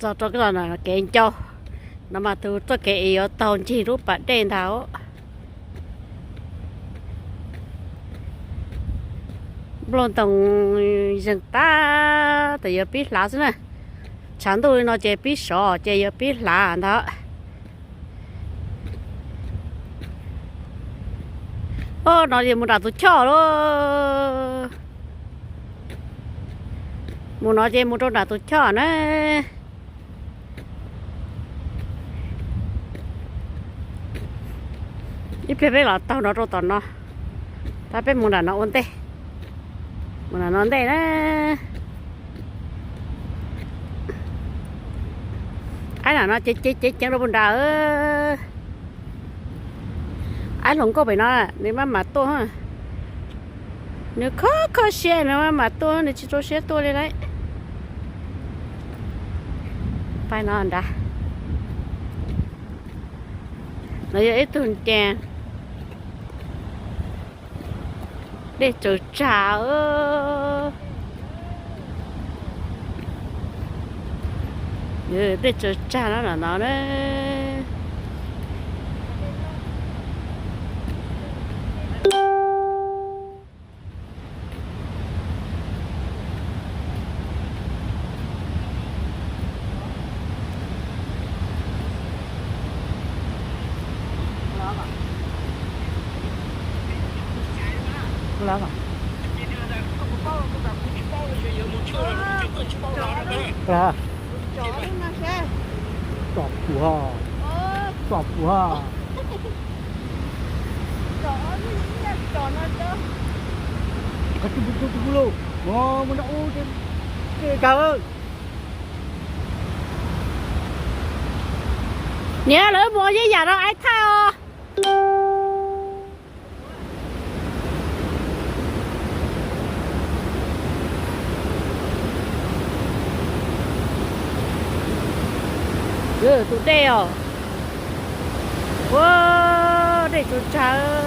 cho cái là cái cho nó mà tôi cho cái ở tàu chỉ rút bạn đèn tháo luôn tổng dân ta thì giờ biết lá nữa chẳng tôi nó chỉ biết sọ chỉ giờ biết lá đó ô nó gì muốn đặt tôi cho luôn muốn nói gì muốn tôi đặt tôi cho nữa ít phê là tao nó rồi tao nó ta biết muốn là nó ổn tê muốn là nó ổn tê đó ai là nó chết chẳng đâu buồn đau ai không có phải nó nếu mà tôi ha nếu khó xe nếu mà tôi nếu chỉ cho xe tôi lên đấy phải nó đã nó ít tuần chè để chỗ trà để chỗ trà nó là nó đấy lá vào là chọc phù ha chọc phù ha cái tu luôn wow mình đã ô cái cao ơi nhớ lỡ mua với giờ đó ai thay tụi đeo wow để tụi cha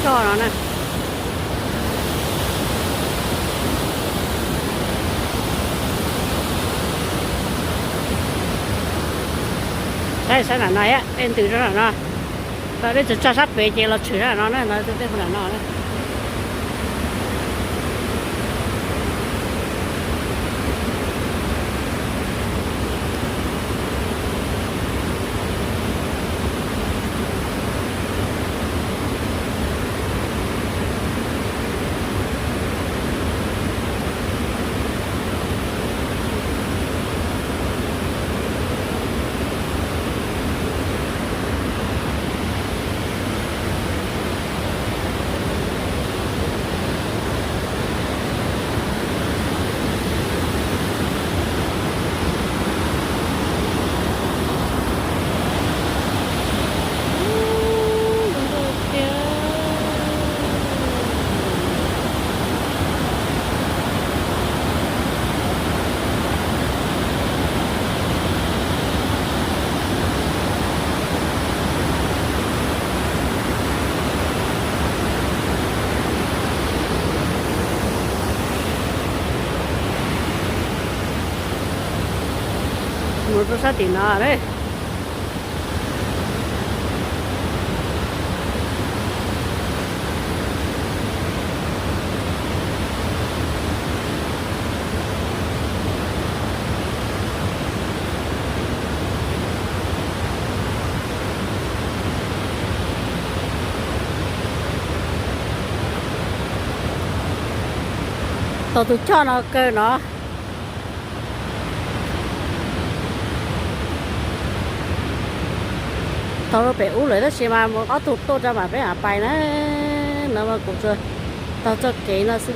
cho nó nè đây sẽ là này á em từ đó là nó và đây cho sắp về chị là chửi là nó này nó tới là nó đấy một số sát tiền nào đấy tôi cho nó cơ nó tao nó bị ú lại đó xem mà có tụt tôi ra mà phải à bài nó mà cũng chưa tao cho kỹ nó xin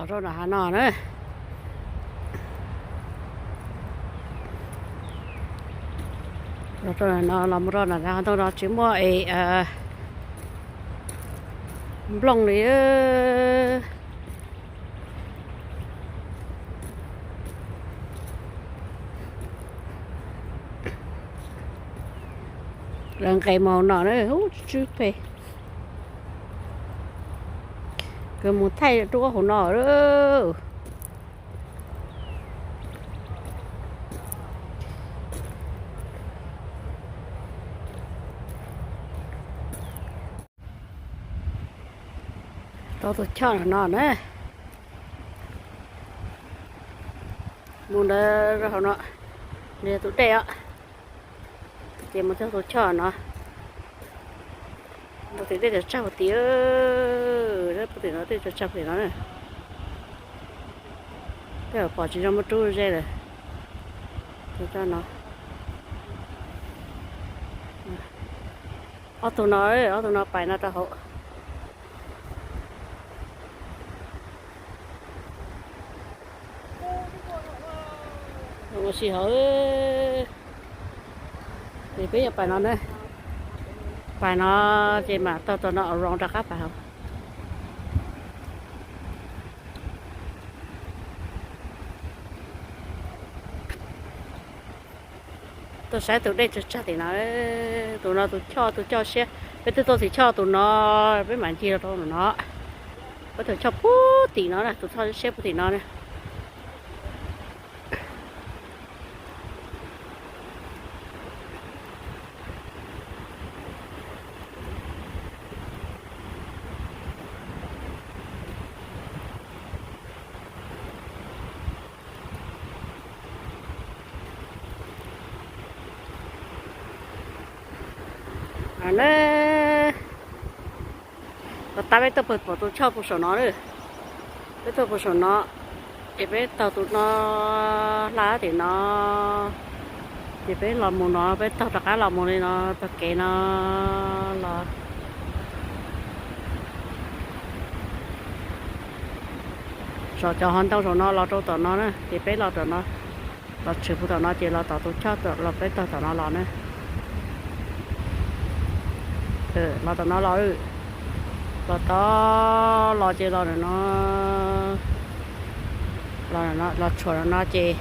rồi là hà nọ nữa rồi là nó làm rồi là ra tôi nó chỉ mua ấy lồng này lần cây màu nọ nữa hút chút về cái một thay chỗ hồ nọ nữa tôi cho nó nữa muốn đó ra nó để tôi đây ạ để một tôi cho nó một tí để cho một tí đấy một tí nó để cho thì nó này cái bỏ chỉ cho một chút rồi này tôi cho nó ở tụi nó phải nó ta hộ một xí hỏi thì bây giờ phải nó đây phải nó trên mà tao nó rong ra khắp phải không tôi sẽ từ đây cho thì nó tụi nó tôi cho xe bây giờ tôi thì cho tụi nó với màn chia thôi nó có thể cho tí nó này tụi cho xe tí nó này nó ta biết tôi bật bỏ tôi cho bộ số nó rồi biết tôi bộ số nó thì biết tàu tụi nó lá thì nó thì biết làm một nó biết tàu tất cả làm một này nó tất cả nó là rồi cho hắn tàu số nó là tàu nó nữa thì biết là tàu nó là chịu phụ tàu nó chỉ là tàu tôi cho tàu là biết tàu nó là nữa lo tao nó lo lo to lo chơi lo nó lo chuột nó chơi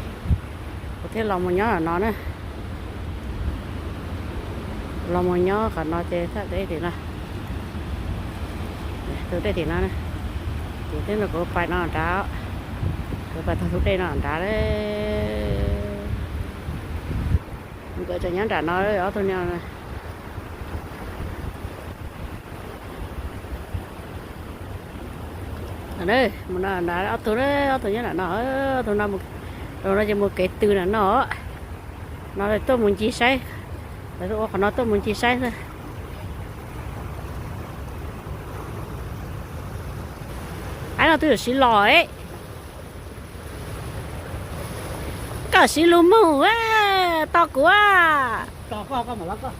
có thể lo một nhớ là nó nữa lo một nhớ cả nó chơi thế đấy thì là từ đây thì nó này thì thế là có phải nó ăn đá có phải thằng đây nó ăn đá đấy gọi cho nhắn trả nó đấy ở thôi nhau này đây mà nó đã tôi nhớ là nó tôi nó một rồi nó chỉ một cái từ là nó là tôi muốn chia sẻ rồi tôi còn nó tôi muốn chia sẻ thôi cái nào tôi được xí lò ấy cả xí lùm mù á to quá to mà lắm cơ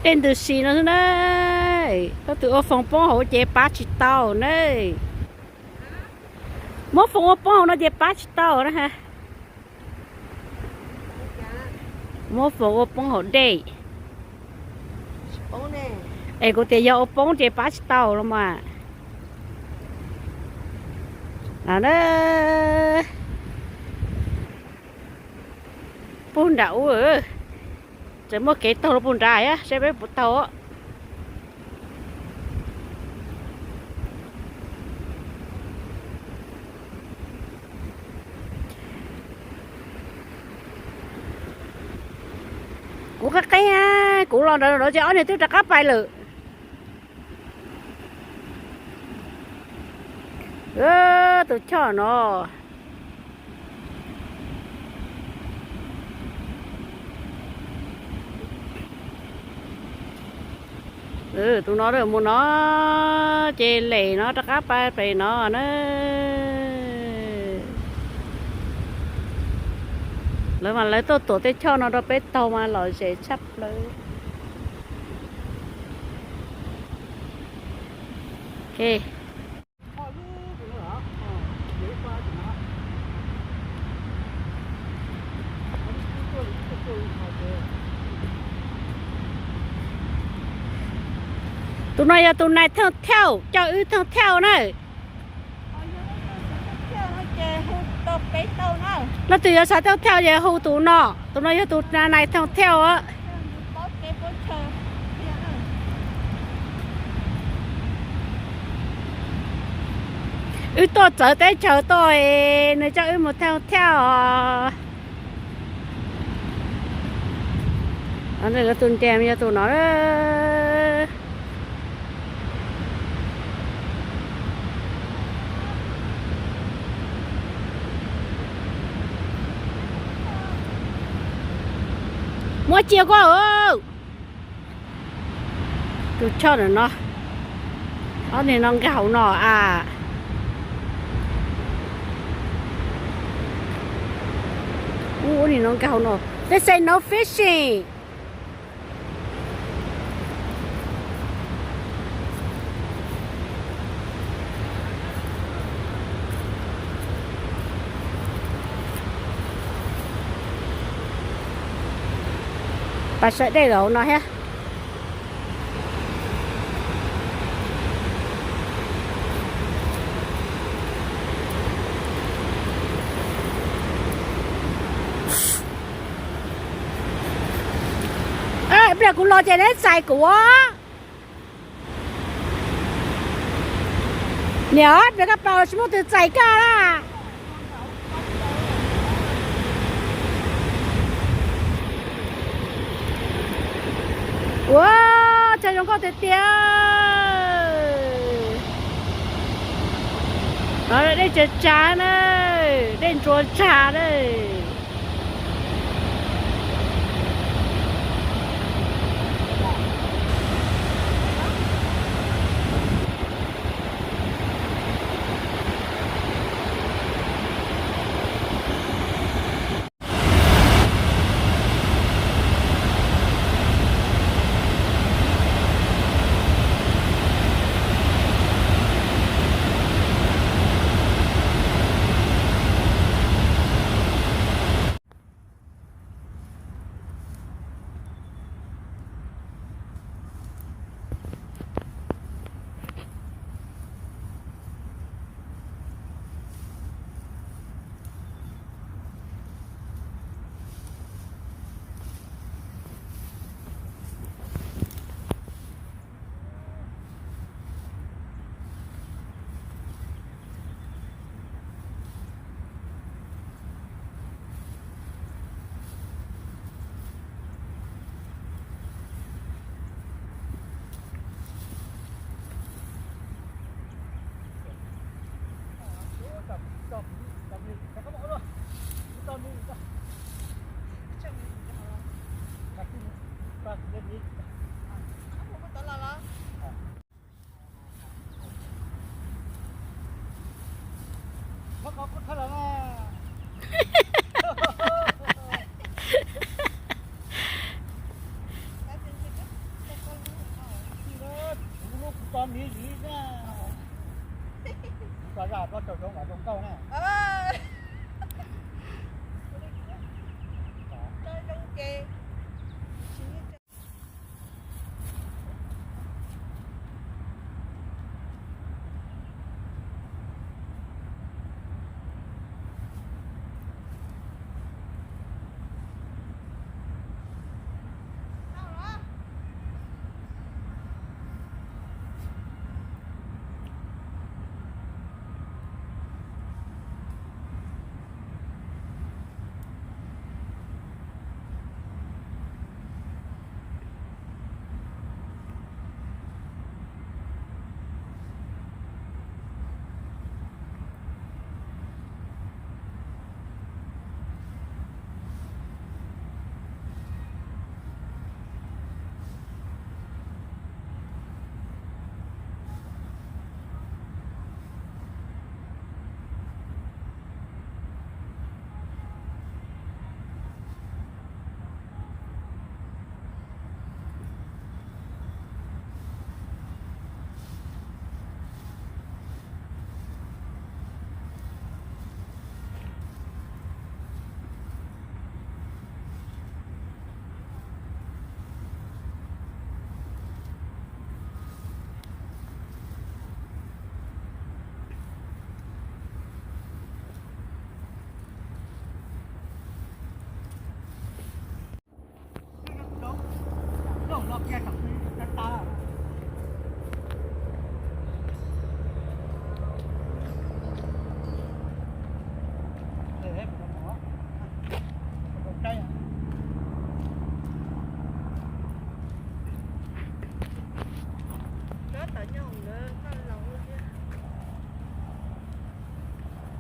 tên từ xí nó đây có từ ở phòng bóng hậu chế bát chỉ tàu đây mỗi phòng ở bóng hậu nó chế bát chỉ tàu đó ha mỗi phòng ở bóng hậu đây ấy có thể giao bóng chế bát chỉ tàu rồi mà à đó bún đậu rồi chỉ một cái tàu bún rải á sẽ biết bún tàu á của các cái của lon đó cho này tôi đặt cắp bài lử tụi cho nó tụi nó được mua nó chê lì nó tất cả ba phải nó lấy mà lấy tôi tổ tết cho nó đó bé tàu mà lòi sẽ sắp lấy ok tụi này theo theo cho ư theo này nó từ sao theo về hù tụi nó tụi này theo á tôi chờ tôi nơi cho ư một theo anh này là tuần chèm cho tụi nó đó mua chia quá tôi cho nó này nó gạo nó à này nó gạo nó they say no fishing bà sợ đây rồi nó ha bây giờ cũng lo chạy đến xài của nhớ bây giờ bảo chúng tôi chạy cả là wow trời trong con tuyệt tiêu đó đây chơi trà đây đây chuột trà đây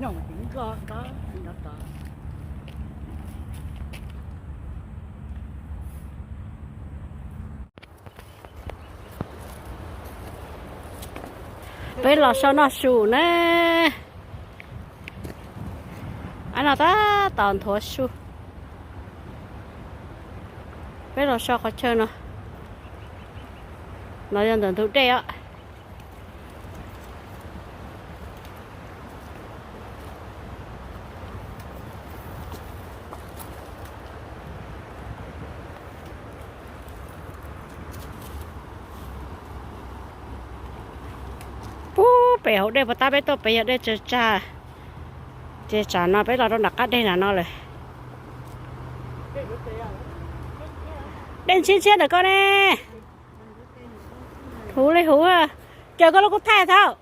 lòng tiếng có nó to bây giờ sao nó sù nè anh nào ta toàn thua sù bây giờ sao có chơi nữa nó dần dần thú đeo bèo đây, ta bé tôi bèo đây chơi trà nó bé là nó đặt cắt đây là nó rồi đen xin xin được con nè hú lấy hú à chờ con nó có thay thao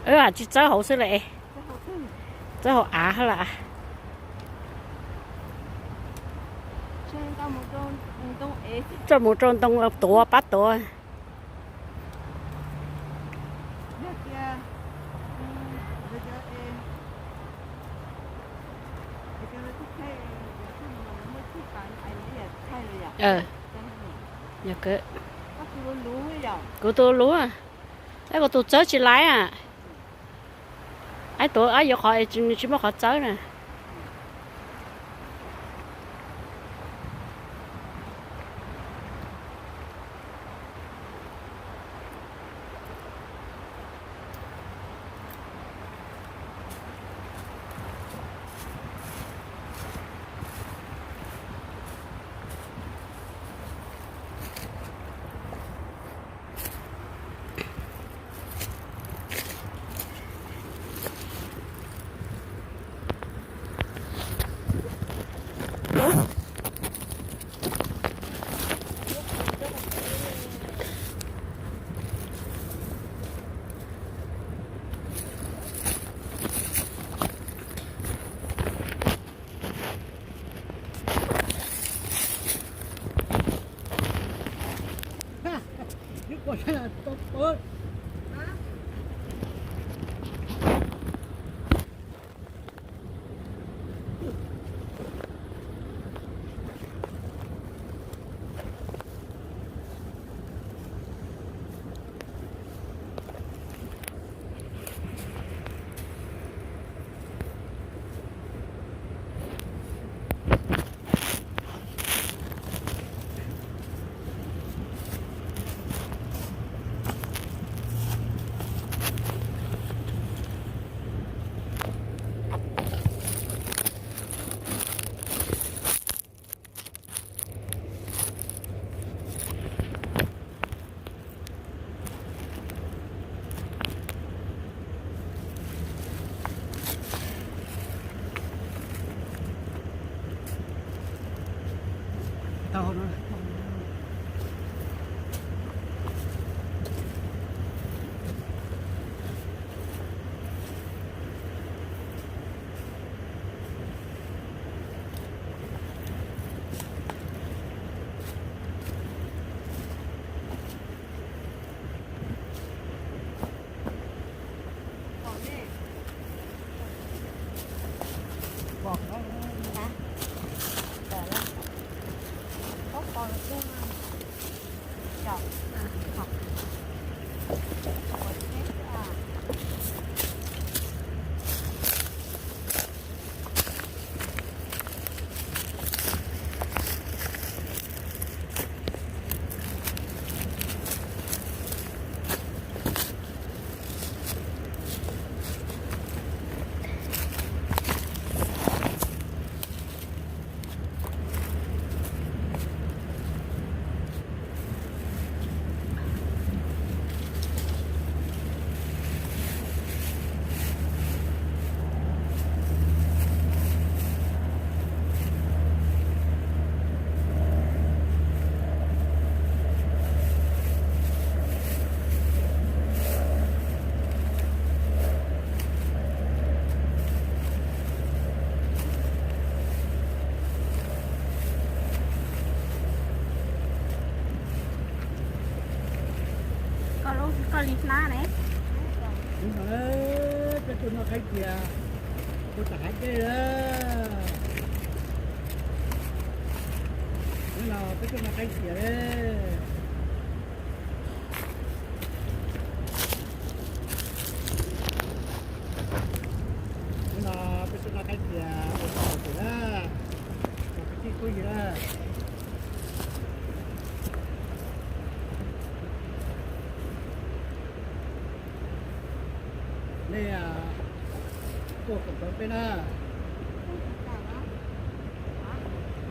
à chỉ cháu hậu xưa lại cháu hậu á hả là cho một tròn tông tổ bắt tổ nhà cơ của tôi lúa cái của tôi chớ chỉ lái à ai tôi ai vô khỏi chỉ mới khỏi chớ nè lá này. Đúng rồi đấy, cái tụi nó cái kìa, tôi tải cái đó. Thế nào, cái tụi nó cái kìa đấy. Thế nào, cái tụi nó cái kìa, tôi tải cái đó. Cái chi có gì đó. Đây à, cô cũng có cái đó.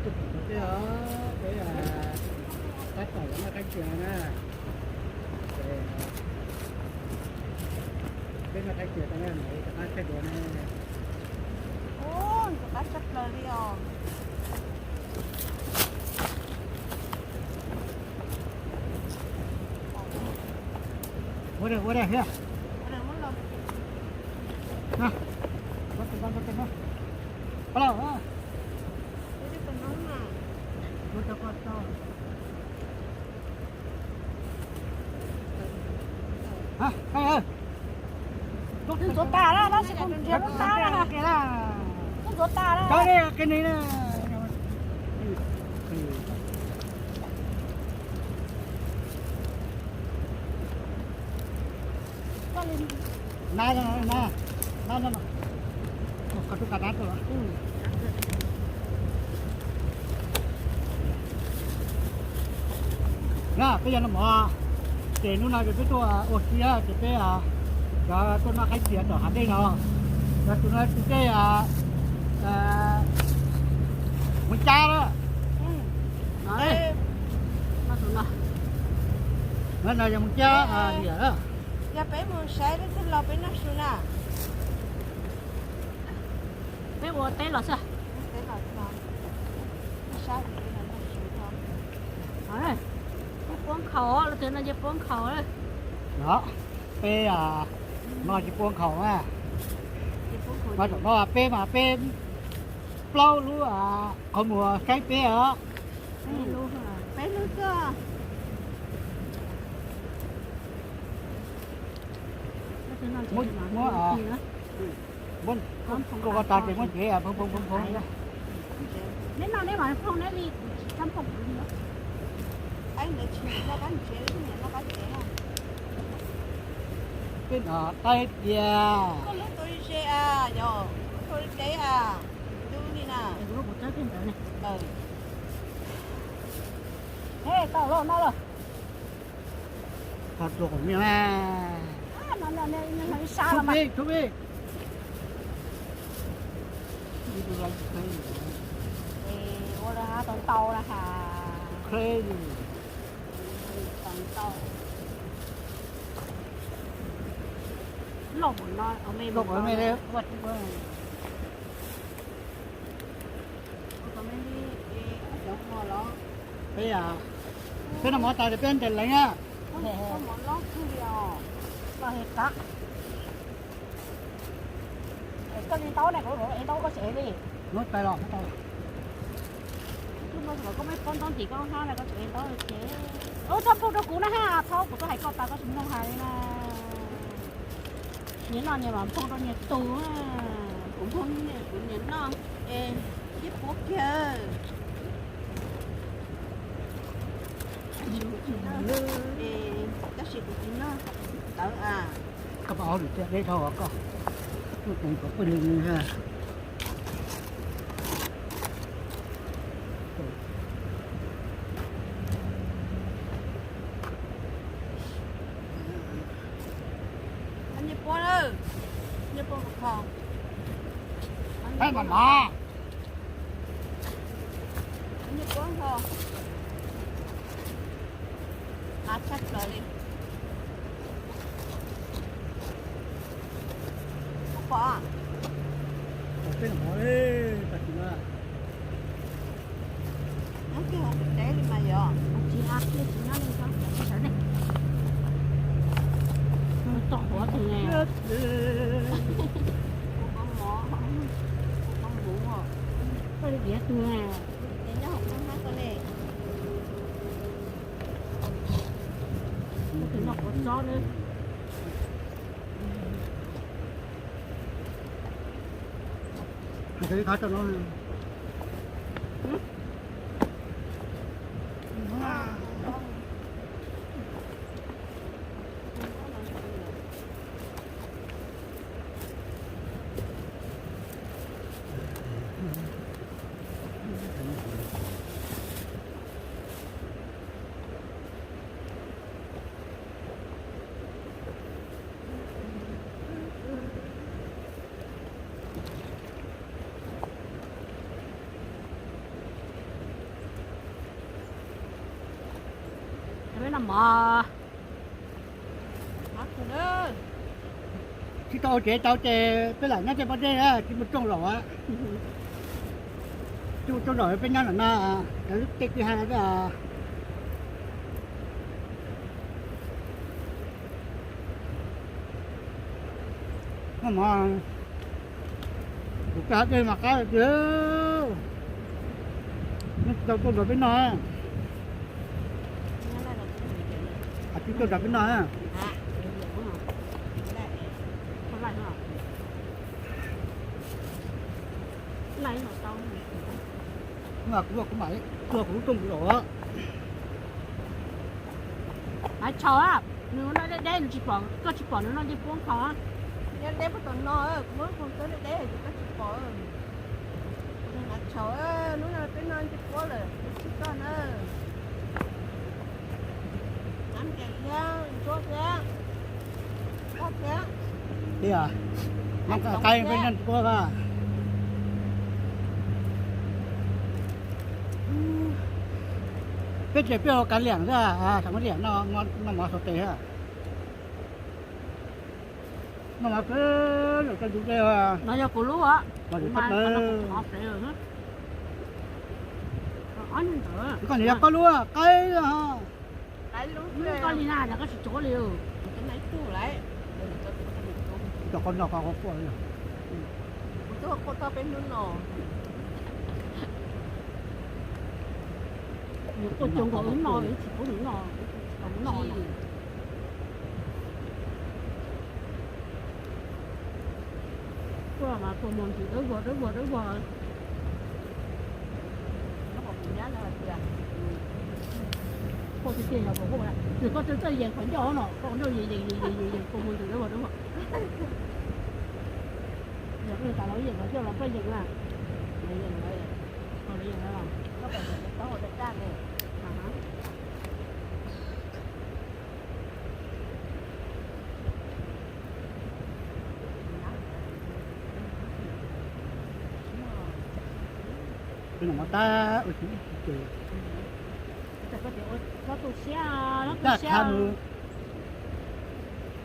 Tôi cũng có cái đó, cái là cắt tỏi nó cắt chừa nè. Cái là cắt chừa cái này, cái cắt chừa này. Ôi, cái sắp lời đi rồi. What are here? Nè, bắt nó. Hello, ha. What the fuck? Hả? Hay ơi. Cái chỗ ta đó, nó sẽ không chém ta đó. Cái là Cái chỗ ta đó. cái này cái này nè. Nè. Có chút cả đá rồi. Nè, bây giờ nó mở. Để nó nói cáiตัวโอเคอ่ะจะไปอ่ะก็ตัวน่ะใครเสียต่อหาได้เนาะแล้วตัวน่ะตัวมันจ้าแล้ว Đấy. Nó xuống nào. นั่นน่ะยังมันจ้าเดี๋ยว Ya pe mo sai de lo pe na suna. Bé của té là sao? Te lo lo. Sai de na na su to. Đấy. Cái cuốn khẩu là từ nó chỉ cuốn khẩu đấy. đó เป้มาจีปวงเขาอ่ะ Chỉ cuốn khẩu. มาจากว่าเป้มาเป้เปล่ารู้เขามัวใช้เป้เหรอ Bé luôn hả? Pe lu cơ. Cái từ nó chỉ là gì nữa? บนก็ตาเจ๋งมันเจ๋อพง Nếu nào nếu mà không nếu đi chăm phục gì nữa. Anh để chỉ nó bán chế này nó bán chế à. เป็นไต้เดีย Có lúc tôi chế à, yo. Tôi chế à. Du đi nè. Để bố của tớ trên đó này. Ừ. Ê, tao lo nó rồi. ขาดตัวของเนี่ยแม่ Nó đi xa ทุ là บ mà. อีกนี่ดูอะไรเคย Thì ô ra tàu tàu ra hả? เคย Tàu tàu. Lộn của nó ở mê ลงไปไม่ได้วัดว่า có mấy đi giống mò ló. เป้เป็นหมอตาจะเป็นแต่อะไรเงี้ย Có món ló cứ điều. Là hết cắt. Cái đi tàu này của rồi, tàu có sẽ đi. รถไปหรอกไม่ต้อง Chứ mà có mấy con chỉ có hai là có chuyện tàu được chế. Ôi trong phục đâu cũ nó ha, thâu của tôi hay con ta có chúng không hài nè. Nhớ nó nhưng mà không có nhiệt tù á. Cũng không cũng nhìn nó. Ê, giúp quốc chơi. Ê, cái gì cũng nó. Đỡ à. กระเป๋าหรือจะได้เท่าก็ลูกผมก็เป็นอย่างนี้ฮะ Anh Nhật Quân ơi. Nhật Quân một phòng. ให้มันมา Anh Nhật Quân không? À chắc rồi đi. Không có à? เป็นหมอเลยตัดสินว่า Nó kêu không được té đi mà giờ. Chị ác lên chị nó lên con. Đấy này. Nó tỏ hóa từ ngày. Con mỏ. Con bụng rồi. Có đi ghé từ ngày. Để nó không nó hát con này. Nó cứ nọc có gió nữa. cái khó cho nó Cái nằm mò. Mắt rồi đó. chỉ tao chế cái lại nó chế bao nhiêu á chỉ một trong rồi á chú trong rồi bên nhau là na cái lúc tết thứ hai là mà cá đây mà cá chứ nó trong rồi bên nó Nghe này là cái gì vậy? à chú trong rồi bên nó á À, cái này. Có lại hả? Lấy mà tao. mà cũng phải cũng trong rồi á Ai cho á. Nếu nó đây nó chỉ bỏ, có chỉ bỏ nó đi buông khó. Nhân đêm bắt đầu no á, mới không tới đây thì có chỉ có. Nên là cháu á, nó là cái non chỉ có là chỉ con á. Ăn kẹt nha, chốt nha. Chốt nha. đi à nó cây bên nhân của à biết gì biết cái liảng ra à thằng cái liảng nó ngon nó mà sốt à nó mà cứ được cái chúng kêu à Nó cho cô lúa á. mà được Mà thấp nó nữa cũng ngọt rồi hết. Ăn nữa. còn gì có lúa cây ha Cái lúc Có đi nào là có chỉ chỗ liều. cái này tu lại. cho con nào có của rồi Tôi có tao bênนู้nọ. Nhiều cô trông có ứng nồi, chỉ có ứng nồi. Ứng nồi này. Cô mà cô muốn thì đối vừa. Nó còn nhá là kìa. Cô thì tiền là của cô này. Chỉ có tới tiền khoản cho nó, còn đâu gì cô muốn thì đối vừa đúng không? Giờ cái ta nói gì mà chưa là phải dừng là. Đây là đây. Còn lấy dừng đó là. Nó còn có một cái trang này. cái nào mà ta ở chỗ chỗ Nó tụt xe, nó ta tụt xe. tham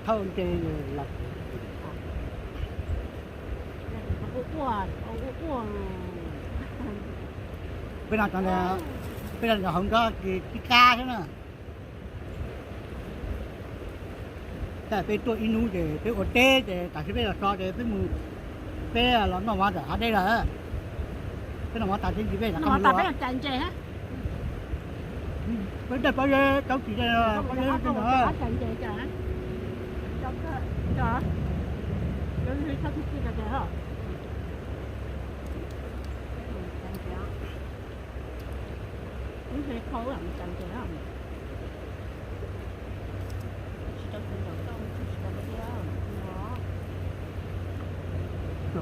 thâu cái là bên nào là bên nào không có cái ca thế nào tại bên tôi inu để bên ở tê để tại bên là so để bên mù bên là nó mà ở đây là cái nào mà tại trên gì bên là Nó không mà có tập cái chanh chè hết. bên đây bao nhiêu cháu chỉ là bao nhiêu cái nữa Chanh chè chả. Cho cái thao thức kia chè hả? Cũng phải khâu làm chanh chè hả? Trong cái đó không, trong cái đó. Nó chỗ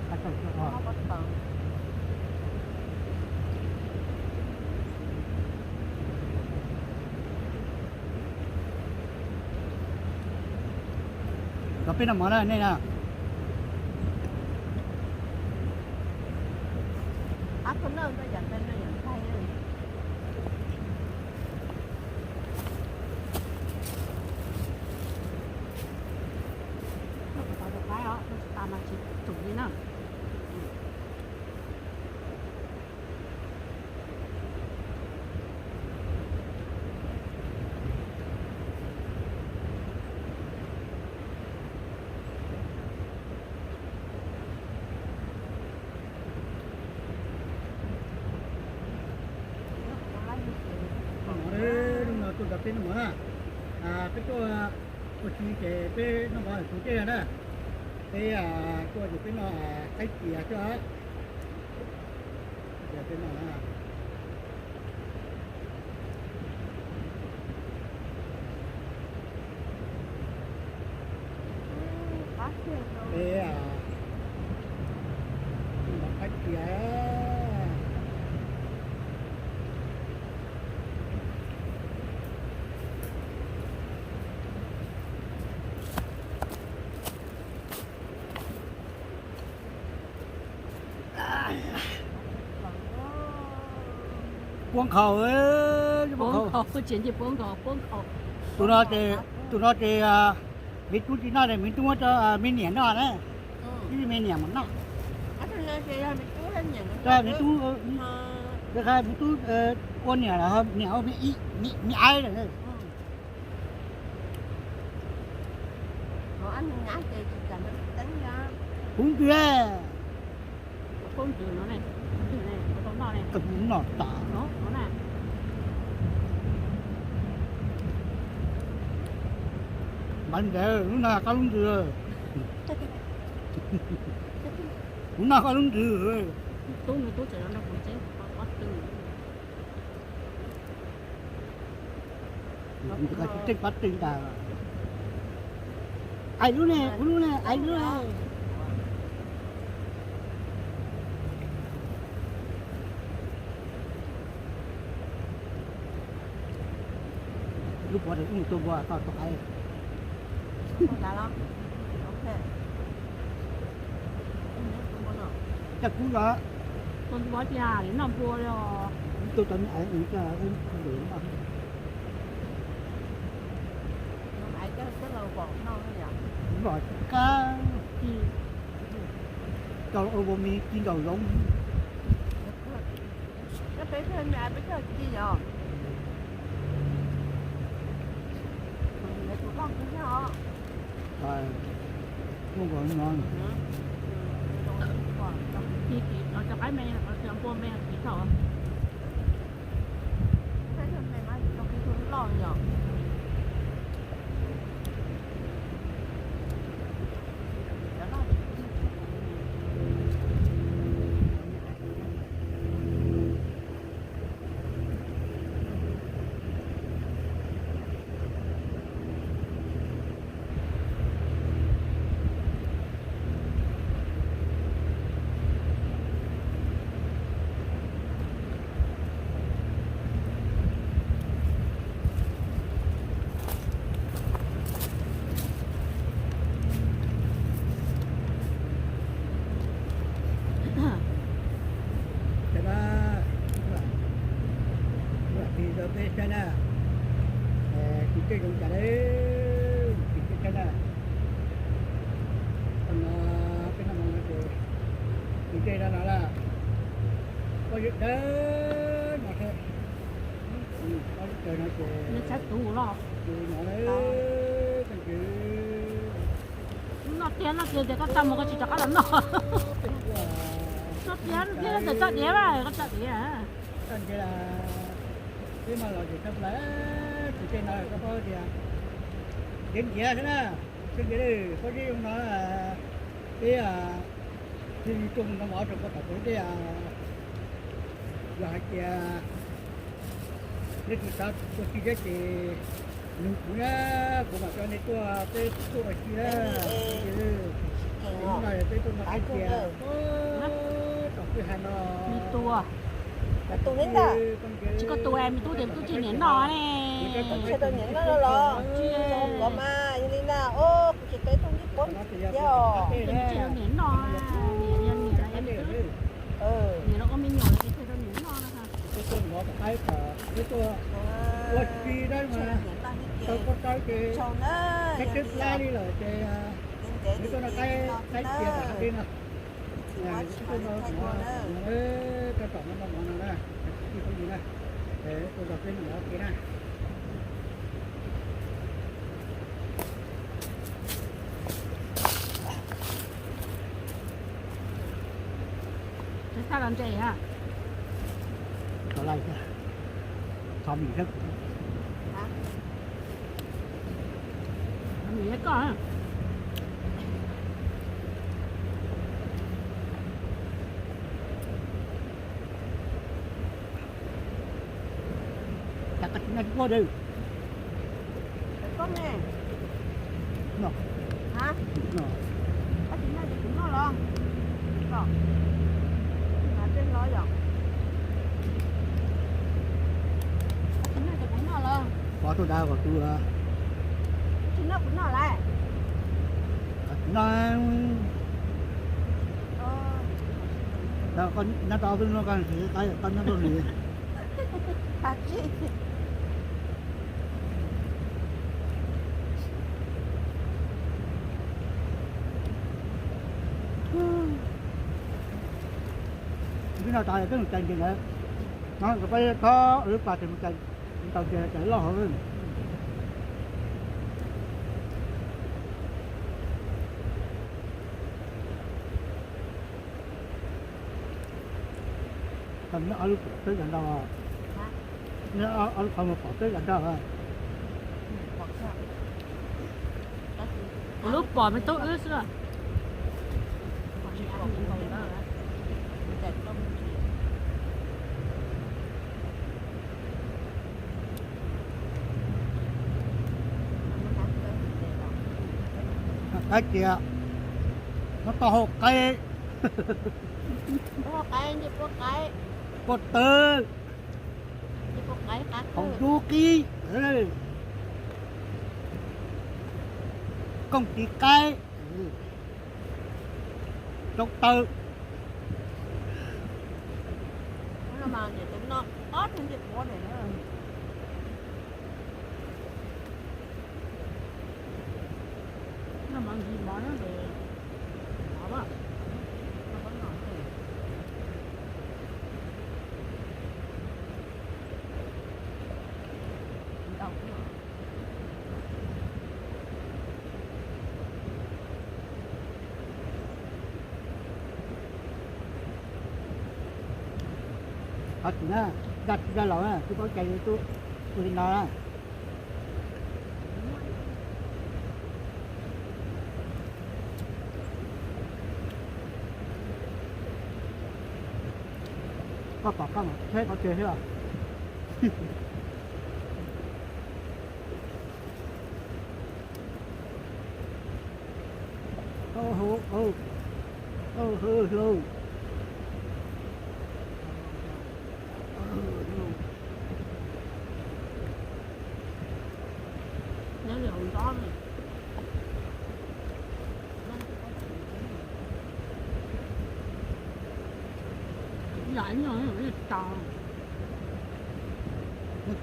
cái chỗ nó bắt đầu. cái bên nào mà đây nè Ác con nó dẫn bên nó dẫn thay rồi. Nó phải được cái đó, nó tao mà chỉ chủ đi nữa. tôi gặp tên nó à cái tôi tôi chỉ cái nó gọi là số tiền đó cái tôi được cái nó cái gì cho giờ cái nào là Bác kia rồi. thế à mà khách kia buông khẩu ấy buông khẩu bốn khẩu chuyện gì bốn khẩu tụi nó thì mình chú chỉ nói là mình chú cho mình nhảy nó đấy cái gì mình nhảy mà nó Ở trên này thì mình chú lên nhận. ra mình chú được hai mình chú con nhảy là hơn nhảy mình ít mình ai rồi Họ anh ngã thì cần nó đánh ra. cũng kia bốn từ nó này cái đó này tập nó tả nó này bạn để lúc nào có lúc thừa lúc nào có lúc thừa tôi chỉ nó cũng chết có từ mình có tích bắt tinh ta ai lúc này ai lúc này lúc đó thì tôi qua tao tao ai Không cả lắm. Ok. chắc cũng đó con bó già đến nằm bùa rồi tôi tao ai nghĩ là không được mà Nhưng mà cái lầu bột non nó vậy. đúng rồi cá thì tao ở bên mình chín đầu giống Nó bé thêm nhà bé cho chi rồi. Để tụi con cũng nhau. rồi không còn ngon thì nó cho cái mẹ nó cho bùa mẹ thì thở Thế thì mày nói trong cái thứ lo nhở. thì giờ bên trên này thì cái cũng chả đấy thì cái trên này còn cái nào mà thì cái đó là có việc đấy mà thôi có việc trời nó chỉ nó chắc tủ rồi thì nó đấy cái gì nó tiền thì có tầm một cái chỉ cho cái lắm nó tiền thì cho tiền mà có cho tiền à còn cái là cái mà là chỉ thấp lá thì trên này có bao nhiêu đến kia thế nào trên cái này có gì ông nói là cái thì chung nó bỏ trong cái tập cái loại kia nếu chúng ta có khi cái nụ của mà cho nên tôi ở kia cái này tôi nói kia có cái hàng nó mi tua Tụi đến đó. chỉ có tụi em tu điểm tu chỉ nén nó này Xe tôi nhấn nó lo. Không có mà, như thế nào. Ô, chỉ tới tôi đi bốn. Yo. chỉ nén nó em thì nó có mình nhỏ thì thôi nén nó ha cái tôi nó phải cái tôi quật gì đấy mà tôi có cái trước la đi rồi thì cái tôi là cái tiền cả đi nào này tôi nó cái tổng nó món nào đây cái gì đây để tôi đọc lên nó cái này thế sao làm vậy hả có lại chưa xong mình rất làm gì hết con Nhà chúng tôi đi. Con nè. Nó. Hả? Nó. Có chuyện này thì cũng nó lo. Rồi. Mà trên lo rồi. Có chuyện này thì cũng nó lo. Có tôi đau, có tôi Chuyện nó cũng nó lại. nó Ờ. đó con nó to với nó con thì cái con nó to gì. Thật chứ. Cái nào tài cái một chân gì nữa. Nó phải có nước bạc thì một chân. Tàu chạy lo hơn. Còn nó ở lúc tới gần đâu à? Hả? Nó ở còn một tới gần đâu à? Bọt sao? Đó thì- lúc bỏ mới tốt ướt rồi Còn gì ăn những con đó hả? Để tôm gì? Nó nắng tới thì để đó. Cái kìa. Nó to hộp cây. Có cái như có cái Có tơ. như có cái khác Không chú ký. Công ty cái. Trong tơ. nó mà để tụi nó ót những cái của này nữa. nó mang gì món nó để đó á Nó vẫn ngon thì đâu cũng ngon. Thật nha. Đặt ra lỗi à. Tôi có chạy tôi nói à. Có bỏ không? Thế có chơi thế à? Oh, oh, oh. Oh, oh, oh. nếu là hồi đó thì giải rồi nó tròn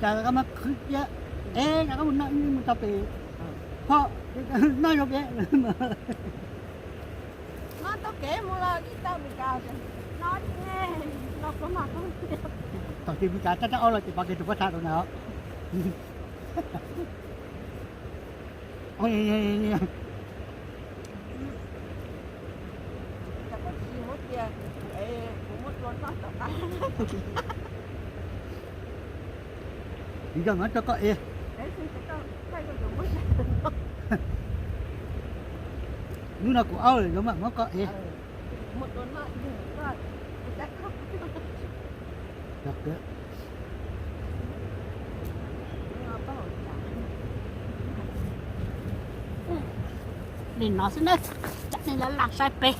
Trời cái mắt khứt á. Ê, nó có một nỗi như một tập thì họ nói được vậy mà Nó tao kể mua lo đi tao bị cào rồi. Nó đi nghe. Nó có mặt không biết. tao chỉ bị cả chắc chắn là chỉ bằng cái chụp phát rồi nào. Ôi Chả có gì mất kia. Ê, cũng mất luôn nó tao cá. bây giờ nó cho có ê. Đấy thì tao thấy có dùng mất. Nhưng nó cũng ơi giống mà nó có ê. Một đốn nó rồi. Chắc không. Được đấy. Nó có hồi chả. nên nó sẽ nói chắc nên là lạc sai pe